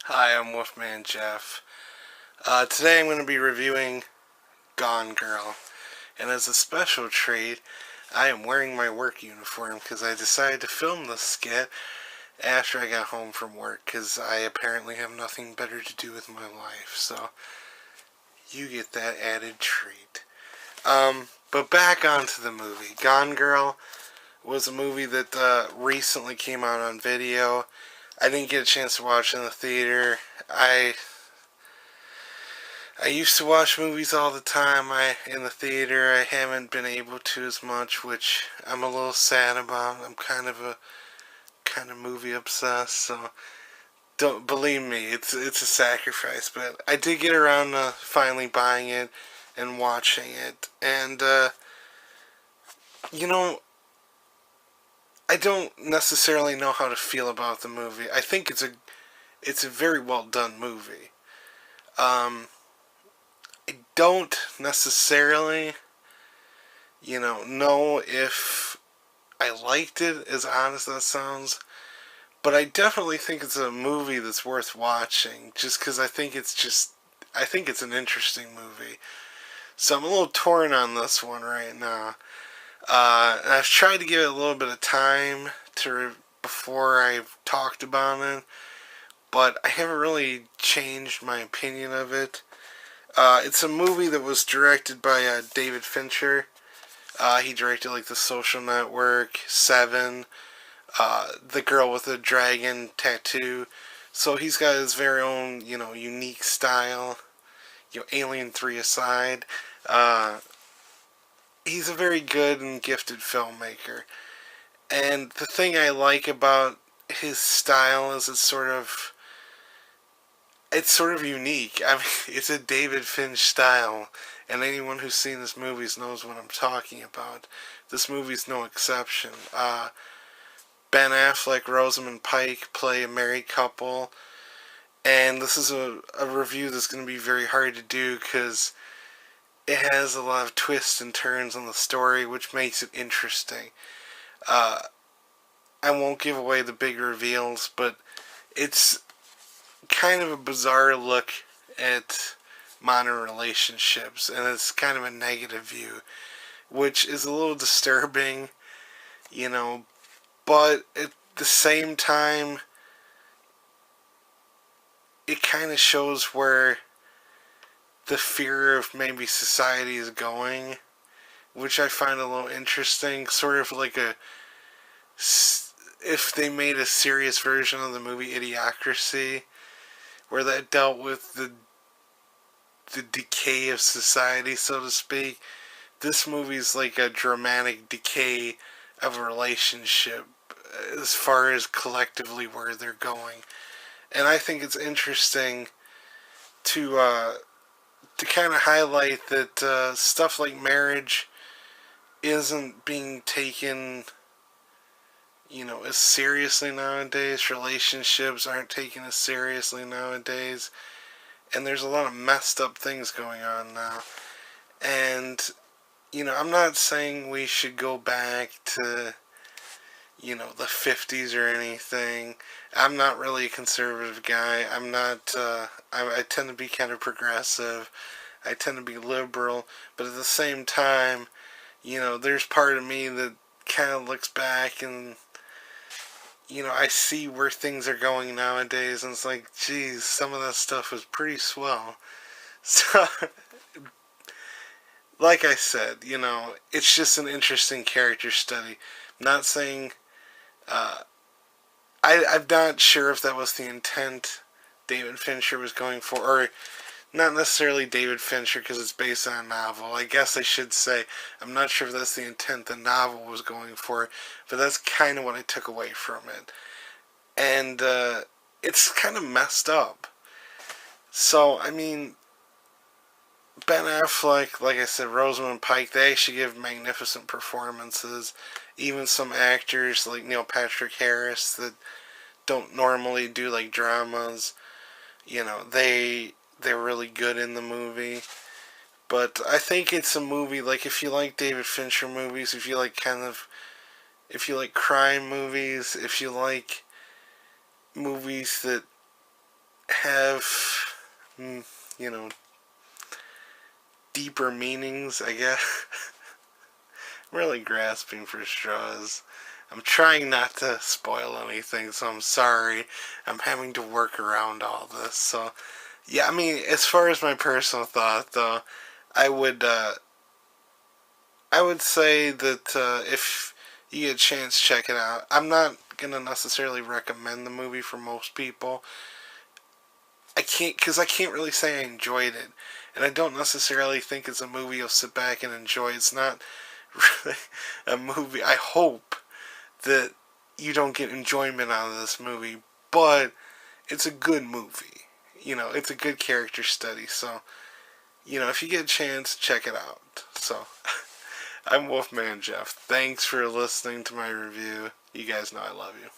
Hi, I'm Wolfman Jeff. Today I'm going to be reviewing Gone Girl, and as a special treat, I am wearing my work uniform because I decided to film this skit after I got home from work because I apparently have nothing better to do with my life, so you get that added treat. But back onto the movie. Gone Girl was a movie that recently came out on video. I didn't get a chance to watch it in the theater. I used to watch movies all the time in the theater. I haven't been able to as much, which I'm a little sad about. I'm kind of movie obsessed, so don't believe me. It's a sacrifice, but I did get around to finally buying it and watching it. And you know, I don't necessarily know how to feel about the movie. I think it's a very well done movie. Um, I don't necessarily know if I liked it, as honest as that sounds, but I definitely think it's a movie that's worth watching, just because I think it's an interesting movie. So I'm a little torn on this one right now. And I've tried to give it a little bit of time before I've talked about it, but I haven't really changed my opinion of it. It's a movie that was directed by David Fincher. He directed like The Social Network, Seven, The Girl with the Dragon Tattoo. So he's got his very own, unique style. Alien 3 aside, he's a very good and gifted filmmaker. And the thing I like about his style is it's sort of unique. I mean, it's a David Finch style, and anyone who's seen this movie knows what I'm talking about. This movie's no exception. Ben Affleck, Rosamund Pike play a married couple, and this is a review that's going to be very hard to do because it has a lot of twists and turns on the story, which makes it interesting. Uh, I won't give away the big reveals, but it's kind of a bizarre look at modern relationships, and it's kind of a negative view, which is a little disturbing, you know, but at the same time, it kind of shows where the fear of maybe society is going, which I find a little interesting. Sort of like if they made a serious version of the movie Idiocracy, where that dealt with the decay of society, so to speak. This movie's like a dramatic decay of a relationship as far as collectively where they're going. And I think it's interesting to kind of highlight that stuff like marriage isn't being taken, as seriously nowadays. Relationships aren't taken as seriously nowadays. And there's a lot of messed up things going on now. And, I'm not saying we should go back to, the 50s or anything. I'm not really a conservative guy. I'm not, I tend to be kind of progressive. I tend to be liberal. But at the same time, there's part of me that kind of looks back and, I see where things are going nowadays, and it's like, geez, some of that stuff was pretty swell. So, like I said, it's just an interesting character study. I'm not saying, uh, I'm not sure if that was the intent David Fincher was going for, or not necessarily David Fincher because it's based on a novel. I guess I should say I'm not sure if that's the intent the novel was going for, but that's kind of what I took away from it. And it's kind of messed up. So, I mean, Ben Affleck, like I said, Rosamund Pike, they actually give magnificent performances. Even some actors like Neil Patrick Harris that don't normally do like dramas, they're really good in the movie. But I think it's a movie like if you like David Fincher movies, if you like crime movies, if you like movies that have, you know, deeper meanings, I guess. I'm really grasping for straws. I'm trying not to spoil anything, so I'm sorry. I'm having to work around all this. So, yeah, I mean, as far as my personal thought, though, I would, uh, I would say that if you get a chance, check it out. I'm not gonna necessarily recommend the movie for most people. I can't really say I enjoyed it, and I don't necessarily think it's a movie you'll sit back and enjoy. It's not really a movie. I hope that you don't get enjoyment out of this movie, but it's a good movie. It's a good character study. So, if you get a chance, check it out. So, I'm Wolfman Jeff. Thanks for listening to my review. You guys know I love you.